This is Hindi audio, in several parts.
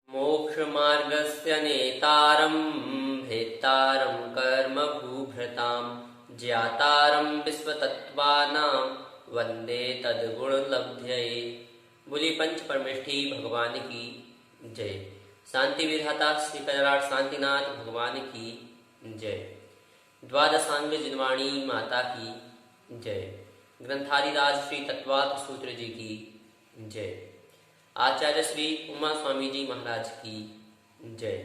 मोक्षमार्गस्य नेतारं भेत्तारं कर्मभूभृतां ज्ञातारं विश्वतत्त्वानां वन्दे तद्गुणलब्धये। बोली पंच परमेष्ठी भगवान की जय। शांति विधाता श्री कलराट शांतिनाथ भगवान की जय। द्वादशांग जिनवाणी माता की जय। ग्रंथारिराज श्री तत्वार्थ सूत्र जी की जय। आचार्य श्री उमा स्वामी जी महाराज की जय।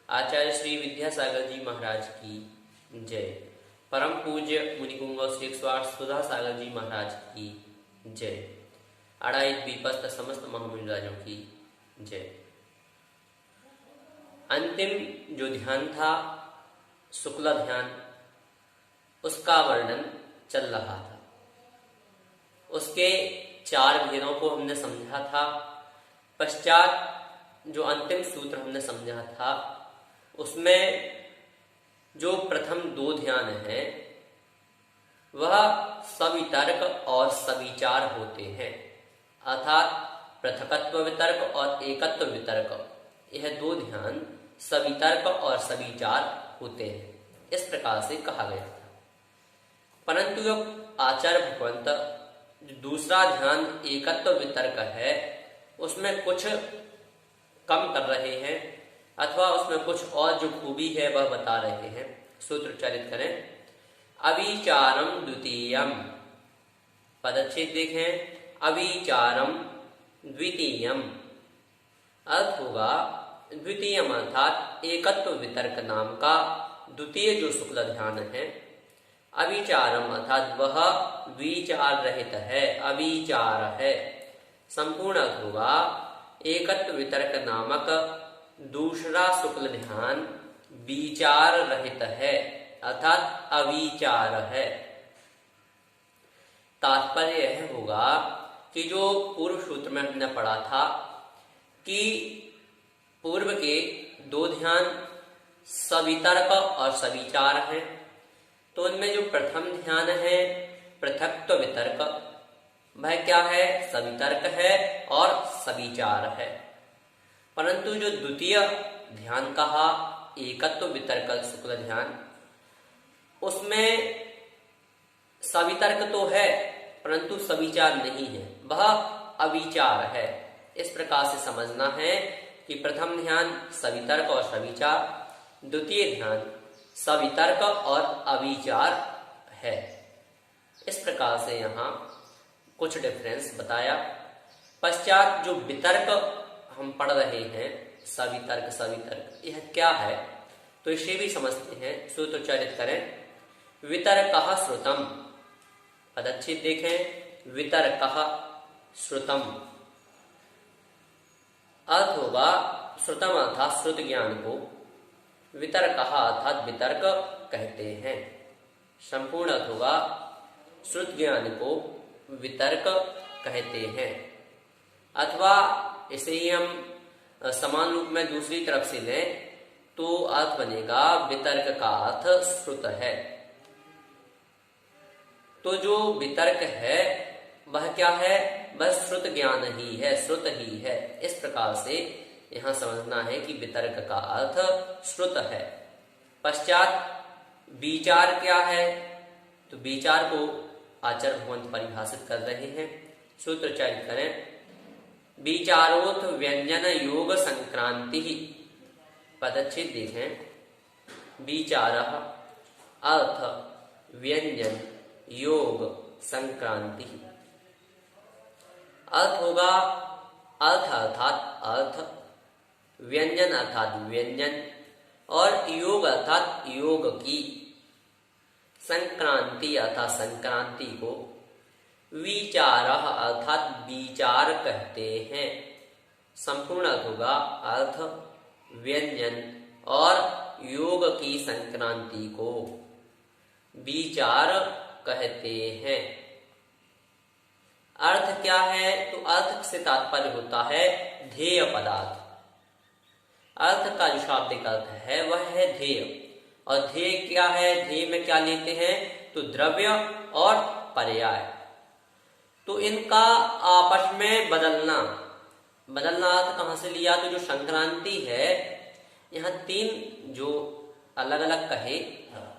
आचार्य श्री विद्यासागर जी महाराज की जय। परम पूज्य मुनिकुंभ श्री सुधा सागर जी महाराज की जय। अड़ाई द्वीपस्थ समस्त महामुनिराजों की जय। अंतिम जो ध्यान था शुक्ल ध्यान, उसका वर्णन चल रहा था। उसके 4 भेदों को हमने समझा था। पश्चात जो अंतिम सूत्र हमने समझा था, उसमें जो प्रथम 2 ध्यान हैं वह सवितर्क और सविचार होते हैं, अर्थात पृथकत्व वितर्क और एकत्व वितर्क। यह 2 ध्यान सवितर्क और सविचार होते हैं, इस प्रकार से कहा गया था। परंतु जो आचार्य भगवंत जो दूसरा ध्यान एकत्व वितर्क है, उसमें कुछ कम कर रहे हैं, अथवा उसमें कुछ और जो खूबी है वह बता रहे हैं। सूत्र उच्चारित करें। अविचारम द्वितीयम, पदच्छेद देखें। अविचारम द्वितीयम अर्थ होगा द्वितीयम अर्थात एकत्व वितर्क नाम का द्वितीय जो शुक्ल ध्यान है। अविचारम अर्थात वह विचार रहित है, अविचार है। संपूर्ण अर्थ होगा एकत्व वितर्क नामक दूसरा शुक्ल ध्यान विचार रहित है, अर्थात अविचार है। तात्पर्य यह होगा कि जो पूर्व सूत्र में हमने पढ़ा था कि पूर्व के 2 ध्यान सवितर्क और सविचार हैं, तो उनमें जो प्रथम ध्यान है पृथक्त्व वितर्क, वह क्या है? सवितर्क है और सविचार है। परंतु जो द्वितीय ध्यान कहा एकत्व वितर्क शुक्ल ध्यान, उसमें सवितर्क तो है परंतु सविचार नहीं है, वह अविचार है। इस प्रकार से समझना है कि प्रथम ध्यान सवितर्क और सविचार, द्वितीय ध्यान सवितर्क और अविचार है। इस प्रकार से यहाँ कुछ डिफरेंस बताया। पश्चात जो वितर्क हम पढ़ रहे हैं, सवितर्क सवितर्क, यह क्या है तो इसे भी समझते हैं। सूत्र उच्चारित करें। वितर्कः श्रुतम, पदच्छेद देखें। वितर्कः श्रुतम अर्थ होगा श्रुतम अर्थात श्रुत ज्ञान को, वितर्कः अर्थात वितर्क कहते हैं। संपूर्ण अर्थ होगा श्रुत ज्ञान को वितर्क कहते हैं। अथवा इसे ही हम समान रूप में दूसरी तरफ से लें तो अर्थ बनेगा वितर्क का अर्थ श्रुत है। तो जो वितर्क है वह क्या है? वह श्रुत ज्ञान ही है, श्रुत ही है। इस प्रकार से यहां समझना है कि वितर्क का अर्थ श्रुत है। पश्चात विचार क्या है? तो विचार को आचार्य भगवंत परिभाषित कर रहे हैं। सूत्र उच्चारित करें। विचारोथ व्यंजन योग संक्रांति, पदच्छेद देखें। विचारः अर्थ व्यंजन योग संक्रांति। अर्थ होगा अर्थ अर्थात अर्थ, व्यंजन अर्थात व्यंजन और योग अर्थात योग की, संक्रांति अर्थात संक्रांति को, विचारः अर्थात विचार कहते हैं। संपूर्ण अर्थ होगा अर्थ व्यंजन और योग की संक्रांति को विचार कहते हैं। अर्थ क्या है? तो अर्थ से तात्पर्य होता है ध्येय पदार्थ। अर्थ का जो शाब्दिक अर्थ है वह है ध्येय, और ध्येय क्या है? ध्येय में क्या लेते हैं? तो द्रव्य और पर्याय। तो इनका आपस में बदलना बदलना अर्थ कहाँ से लिया? तो जो संक्रांति है, यहाँ 3 जो अलग अलग कहे,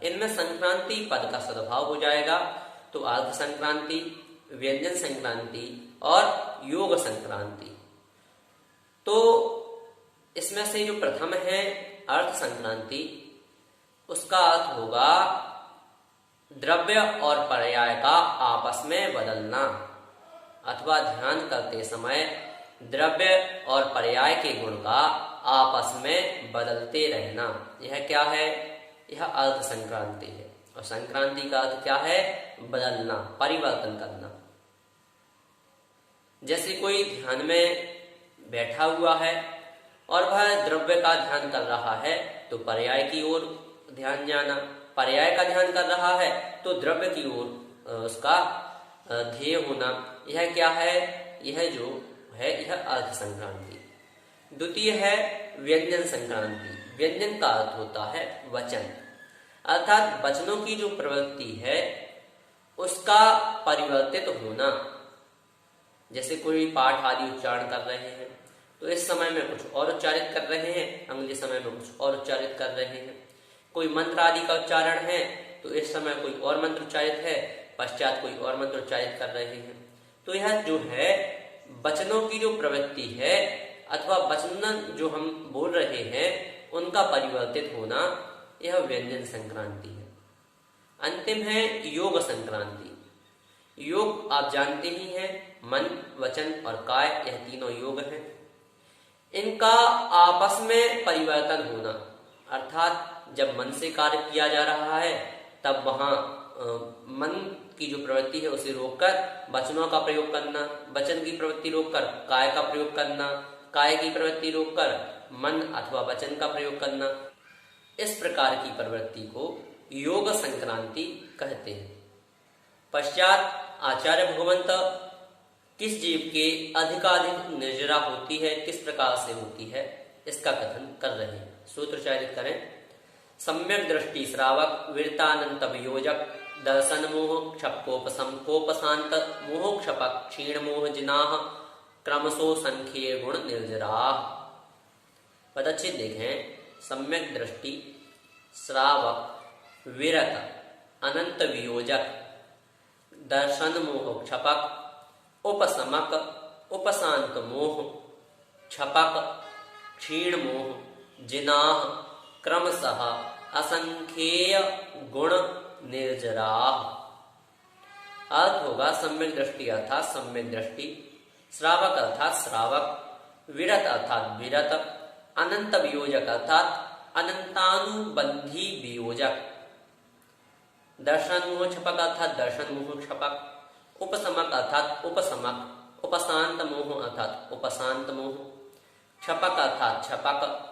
इनमें संक्रांति पद का सद्भाव हो जाएगा। तो अर्ध संक्रांति, व्यंजन संक्रांति और योग संक्रांति। तो इसमें से जो प्रथम है अर्थ संक्रांति, उसका अर्थ होगा द्रव्य और पर्याय का आपस में बदलना, अथवा ध्यान करते समय द्रव्य और पर्याय के गुण का आपस में बदलते रहना। यह क्या है? यह अर्थ संक्रांति है। और संक्रांति का अर्थ क्या है? बदलना, परिवर्तन करना। जैसे कोई ध्यान में बैठा हुआ है और वह द्रव्य का ध्यान कर रहा है तो पर्याय की ओर ध्यान जाना, पर्याय का ध्यान कर रहा है तो द्रव्य की ओर उसका ध्येय होना। यह क्या है? यह जो है यह अर्थ संक्रांति। द्वितीय है व्यंजन संक्रांति। व्यंजन का अर्थ होता है वचन, अर्थात वचनों की जो प्रवृत्ति है उसका परिवर्तित होना। जैसे कोई पाठ आदि उच्चारण कर रहे हैं तो इस समय में कुछ और उच्चारित कर रहे हैं, अगले समय में कुछ और उच्चारित कर रहे हैं। कोई मंत्र आदि का उच्चारण है तो इस समय कोई और मंत्र उच्चारित है, पश्चात कोई और मंत्र उच्चारित कर रहे हैं। तो यह जो है वचनों की जो प्रवृत्ति है अथवा वचन जो हम बोल रहे हैं उनका परिवर्तित होना, यह व्यंजन संक्रांति है। अंतिम है योग संक्रांति। योग आप जानते ही हैं, मन, वचन और काय, यह तीनों योग हैं। इनका आपस में परिवर्तन होना, अर्थात जब मन से कार्य किया जा रहा है तब वहां मन की जो प्रवृत्ति है उसे रोककर वचनों का प्रयोग करना, वचन की प्रवृत्ति रोककर काय का प्रयोग करना, काय की प्रवृत्ति रोककर मन अथवा वचन का प्रयोग करना। इस प्रकार की प्रवृत्ति को योग संक्रांति कहते हैं। पश्चात आचार्य भगवंत किस जीव के अधिकाधिक निर्जरा होती है, किस प्रकार से होती है, इसका कथन कर रहे हैं। सूत्र उच्चारित करें। सम्यक दृष्टि श्रावक वीरतानंत वियोजक दर्शन मोह क्षपोपशांत मोह क्षपक क्षीण मोह जिनाह क्रमशो संख्ये गुण निर्जरा। पदच्छेद देखें। सम्यक दृष्टि श्रावक विरत अनंत वियोजक दर्शन मोह क्षपक उपशमक उपशांत मोह क्षपक क्षीण मोह जिनाह क्रमशः असंख्येय गुण निर्जरा। अर्थ होगा सम्यक दृष्टि अर्थात सम्यक दृष्टि, श्रावक अर्थात श्रावक, विरत अर्थात विरत, अनंत वियोजक अर्थात अनंतानुबंधी वियोजक, दर्शन मोह क्षपक अर्थात दर्शन मोह क्षपक, उपशमक अर्थात उपशमक, उपशांत मोह अर्थात उपशांत मोह, क्षपक अर्थात क्षपक,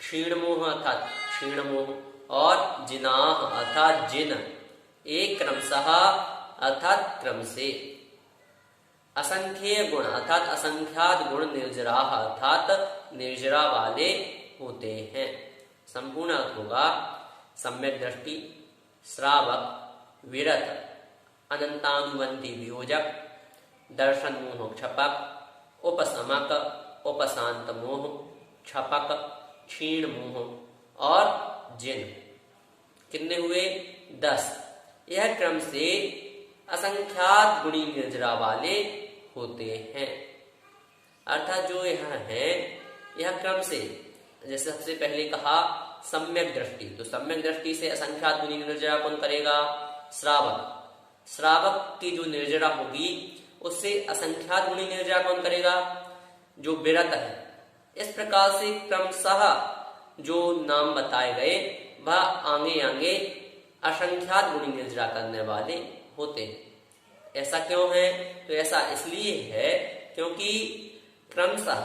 क्षीण मोह अर्थात क्षीण मोह और जिनाह अर्थात जिन, एक क्रमशः अर्थात क्रम से, असंख्य गुण अर्थात असंख्यात गुण निर्जरा अर्थात निर्जरा वाले होते हैं। संपूर्ण अर्थ होगा सम्यक दृष्टि, श्रावक, विरत, अनंतानुबंधी वियोजक, दर्शन मोह क्षपक, उपशमक, उपशांत मोह, क्षपक, क्षीण मोह और जिन। कितने हुए? 10। यह क्रम से असंख्यात गुणी निर्जरा वाले होते हैं। अर्थात जो यह है यह क्रम से, जैसे सबसे पहले कहा सम्यक दृष्टि, तो सम्यक दृष्टि से असंख्यात गुणी निर्जरा कौन करेगा? श्रावक। श्रावक की जो निर्जरा होगी उससे असंख्यात गुणी निर्जरा कौन करेगा? जो विरत है। इस प्रकार से क्रमशः जो नाम बताए गए वह आगे आगे असंख्यात गुणी निर्जरा करने वाले होते हैं। ऐसा क्यों है? तो ऐसा इसलिए है क्योंकि क्रमशः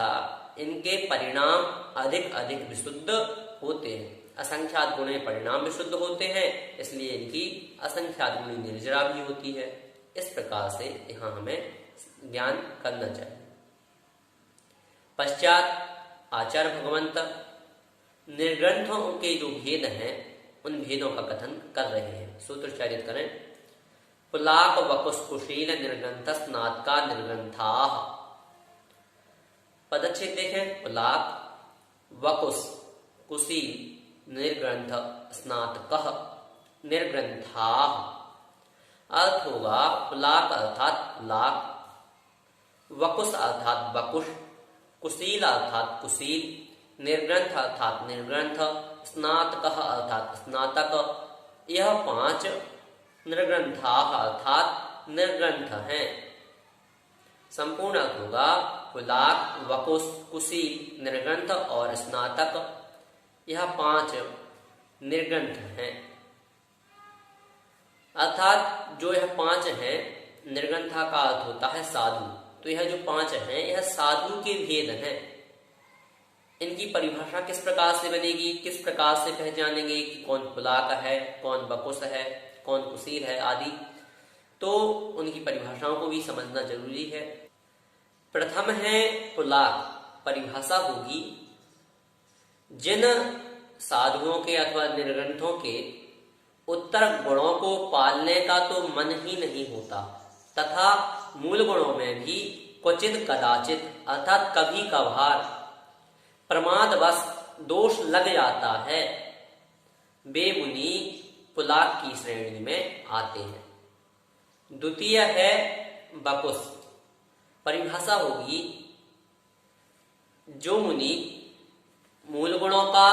इनके परिणाम अधिक अधिक विशुद्ध होते हैं। असंख्यात गुणे परिणाम विशुद्ध होते हैं, इसलिए इनकी असंख्यात गुणी निर्जरा भी होती है। इस प्रकार से यहाँ हमें ज्ञान करना चाहिए। पश्चात आचार्य भगवंत निर्ग्रंथों के जो भेद हैं उन भेदों का कथन कर रहे हैं। सूत्र उच्चारित करें। पुलाक वकुश कुशील निर्ग्रंथ स्नातका निर्ग्रंथा। पदच्छेद देखें, पुलाक, वकुस, कुशील, निर्ग्रंथ, स्नातकः, निर्ग्रंथाः। अर्थ होगा पुलाक अर्थात पुलाक, वकुस अर्थात वकुश, कुशील अर्थात कुशील, निर्ग्रंथ अर्थात निर्ग्रंथ, स्नातकः अर्थात स्नातक। यह 5 निर्ग्रंथाः अर्थात निर्ग्रंथ हैं। संपूर्ण अर्थ होगा पुलाक, वकुश, कुशील, निर्ग्रंथ और स्नातक। यह 5 निर्ग्रंथ हैं। अर्थात जो यह 5 हैं, निर्ग्रंथा का अर्थ होता है साधु। तो यह जो 5 हैं, यह साधु के भेद हैं। इनकी परिभाषा किस प्रकार से बनेगी, किस प्रकार से पहचानेंगे कि कौन पुलाक है, कौन वकुश है, कौन कुशील है आदि, तो उनकी परिभाषाओं को भी समझना जरूरी है। प्रथम है पुलाक। परिभाषा होगी जिन साधुओं के अथवा निर्ग्रंथों के उत्तर गुणों को पालने का तो मन ही नहीं होता तथा मूल गुणों में भी क्वचित कदाचित अर्थात कभी कभार प्रमादवश दोष लग जाता है, वे मुनि पुलाक की श्रेणी में आते हैं। द्वितीय है वकुश। परिभाषा होगी जो मुनि मूल गुणों का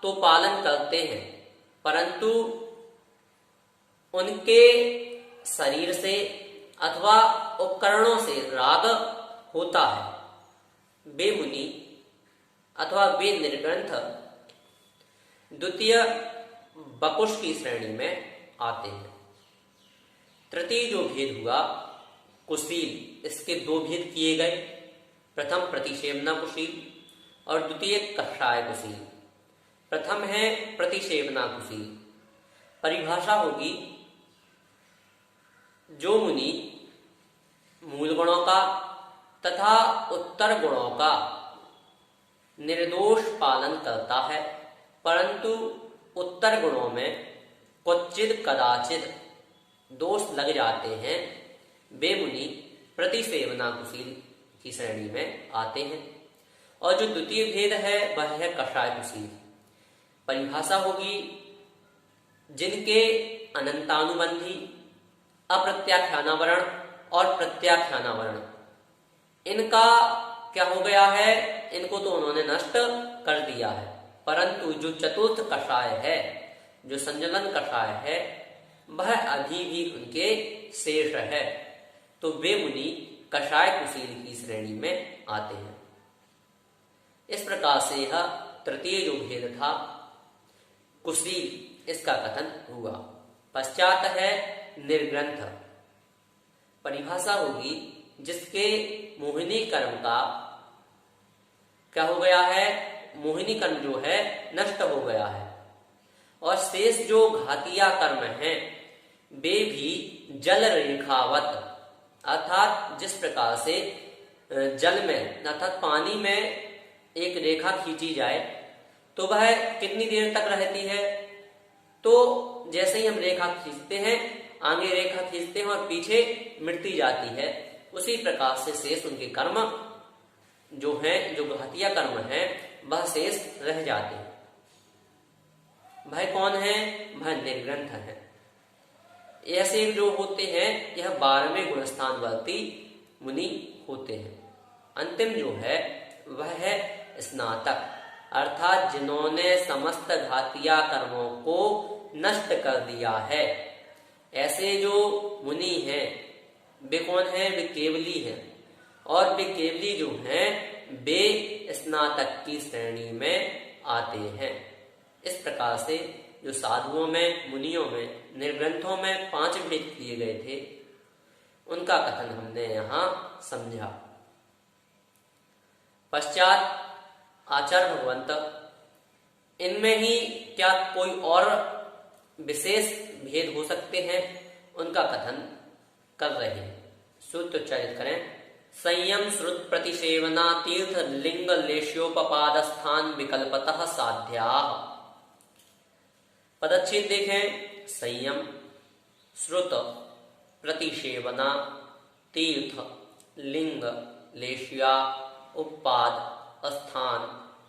तो पालन करते हैं परंतु उनके शरीर से अथवा उपकरणों से राग होता है, वे मुनि अथवा वे निर्ग्रंथ द्वितीय वकुश की श्रेणी में आते हैं। तृतीय जो भेद हुआ कुशील, इसके 2 भेद किए गए। प्रथम प्रतिसेवना कुशील और द्वितीय कषाय कुशील। प्रथम है प्रतिसेवना कुशील। परिभाषा होगी जो मुनि मूल गुणों का तथा उत्तर गुणों का निर्दोष पालन करता है परंतु उत्तर गुणों में क्वचित कदाचित दोष लग जाते हैं, वे मुनि प्रतिसेवना कुशील की श्रेणी में आते हैं। और जो द्वितीय भेद है वह है कषाय कुशील। परिभाषा होगी जिनके अनंतानुबंधी अप्रत्याख्यानावरण और प्रत्याख्यानावरण, इनका क्या हो गया है, इनको तो उन्होंने नष्ट कर दिया है परंतु जो चतुर्थ कषाय है, जो संजलन कषाय है, वह अभी भी उनके शेष है, तो वे मुनि कषाय कुशील की श्रेणी में आते हैं। इस प्रकार से यह तृतीय जो भेद था कुशील, इसका कथन हुआ। पश्चात है निर्ग्रंथ। परिभाषा होगी जिसके मोहिनी कर्म का क्या हो गया है, मोहिनी कर्म जो है नष्ट हो गया है और शेष जो घातिया कर्म हैं वे भी जल रेखावत, अर्थात जिस प्रकार से जल में अर्थात पानी में एक रेखा खींची जाए तो वह कितनी देर तक रहती है, तो जैसे ही हम रेखा खींचते हैं, आगे रेखा खींचते हैं और पीछे मिटती जाती है, उसी प्रकार से शेष उनके कर्म जो हैं, जो घातिया कर्म हैं, वह शेष रह जाते हैं। वह कौन है, वह निर्ग्रंथ है। ऐसे जो होते हैं यह 12वें गुणस्थानवर्ती मुनि होते हैं। अंतिम जो है वह है स्नातक, अर्थात जिन्होंने समस्त घातिया कर्मों को नष्ट कर दिया है। ऐसे जो मुनि हैं वे कौन हैं, वे केवली हैं और वे केवली जो हैं वे स्नातक की श्रेणी में आते हैं। इस प्रकार से जो साधुओं में, मुनियों में, निर्ग्रंथों में 5 भेद किए गए थे, उनका कथन हमने यहाँ समझा। पश्चात आचार्य भगवंत इनमें ही क्या कोई और विशेष भेद हो सकते हैं, उनका कथन कर रहे हैं। सूत्र उच्चारित करें। संयम श्रुत प्रतिसेवना तीर्थ लिंग लेश्योपपाद स्थान विकल्पतः साध्या। पदच्छेद देखें। संयम, श्रुत, प्रतिसेवना, तीर्थ, लिंग, लेश्या उपपाद स्थान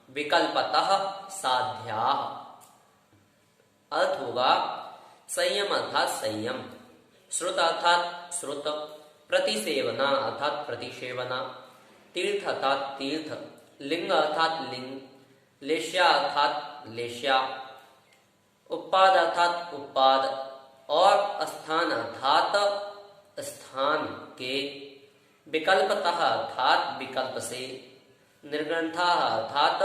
विकल्पतः साध्याः। अर्थ होगा संयम अर्थात संयम, श्रुत अर्थात श्रुत, प्रतिसेवना अर्थात प्रतिसेवना, तीर्थ अर्थात तीर्थ, लिंग अर्थात लिंग, लेश्या अर्थात लेश्या, उपपाद अर्थात उपपाद और स्थान अर्थात स्थान के, विकल्पतः अर्थात विकल्प से, निर्ग्रंथा अर्थात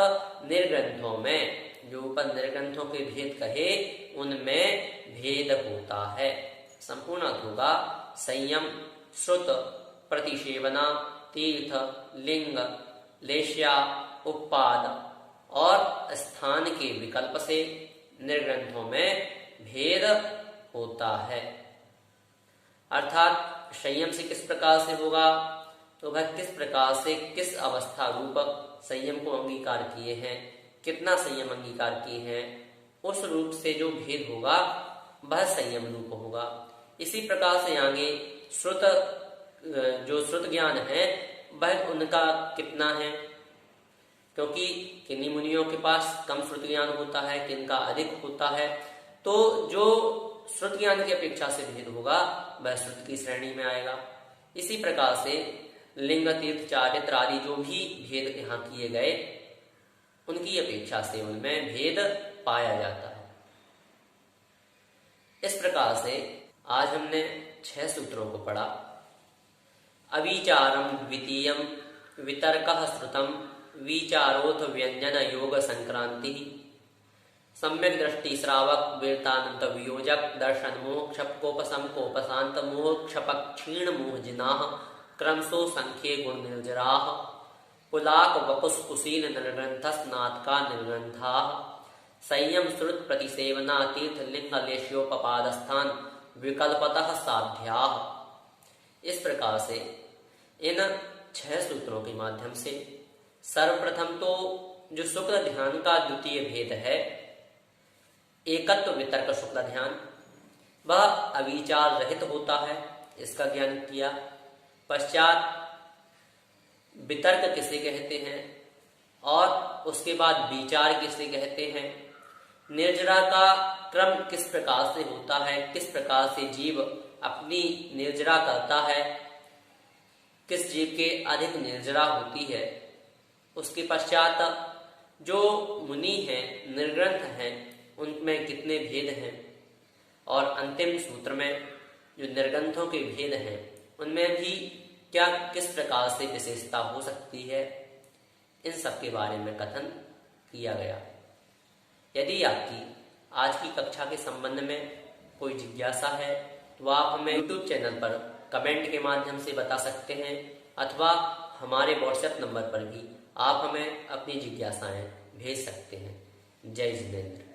निर्ग्रंथों में, जो ऊपर निर्ग्रंथों के भेद कहे उनमें भेद होता है। संपूर्ण अर्थ होगा संयम, श्रुत, प्रतिसेवना, तीर्थ, लिंग, लेश्या, उपपाद और स्थान के विकल्प से निर्ग्रंथों में भेद होता है। अर्थात संयम से किस प्रकार से होगा, तो वह किस प्रकार से किस अवस्था रूप संयम को अंगीकार किए हैं, कितना संयम अंगीकार किए हैं, उस रूप से जो भेद होगा वह संयम रूप होगा। इसी प्रकार से आगे श्रुत, जो श्रुत ज्ञान है वह उनका कितना है, क्योंकि किन्हीं मुनियों के पास कम श्रुत ज्ञान होता है, किनका अधिक होता है, तो जो श्रुत ज्ञान की अपेक्षा से भेद होगा वह श्रुत की श्रेणी में आएगा। इसी प्रकार से लिंग, तीर्थ, चारित्र आदि जो भी भेद यहाँ किए गए उनकी अपेक्षा से उनमें भेद पाया जाता है। इस प्रकार से आज हमने 6 सूत्रों को पढ़ा। अविचारम द्वितीयम वितर्कः श्रुतम विचारोथ व्यंजन योग संक्रांति सम्यक दृष्टि श्रावक वीरतानंत वियोजक दर्शन मोह क्षपकोपसम कोपशांत मोह क्षपक क्षीण मोह जिनाह क्रमशो संख्ये गुण निर्जराः पुलाक वपुस कुशीन निर्ग्रंथस्नाथ का निर्ग्रंथा संयम श्रुत प्रतिसेवना तीर्थ लिंग लेश्योपपाद स्थान विकल्पतः साध्या। इस प्रकार से इन 6 सूत्रों के माध्यम से सर्वप्रथम तो जो शुक्ल ध्यान का द्वितीय भेद है, एकत्व वितर्क शुक्ल ध्यान, वह अविचार रहित होता है, इसका ज्ञान किया। पश्चात वितर्क किसे कहते हैं और उसके बाद विचार किसे कहते हैं, निर्जरा का क्रम किस प्रकार से होता है, किस प्रकार से जीव अपनी निर्जरा करता है, किस जीव के अधिक निर्जरा होती है, उसके पश्चात जो मुनि हैं, निर्ग्रंथ हैं, उनमें कितने भेद हैं, और अंतिम सूत्र में जो निर्ग्रंथों के भेद हैं उनमें भी क्या किस प्रकार से विशेषता हो सकती है, इन सब के बारे में कथन किया गया। यदि आपकी आज की कक्षा के संबंध में कोई जिज्ञासा है तो आप हमें YouTube चैनल पर कमेंट के माध्यम से बता सकते हैं, अथवा हमारे WhatsApp नंबर पर भी आप हमें अपनी जिज्ञासाएं भेज सकते हैं। जय जिनेंद्र।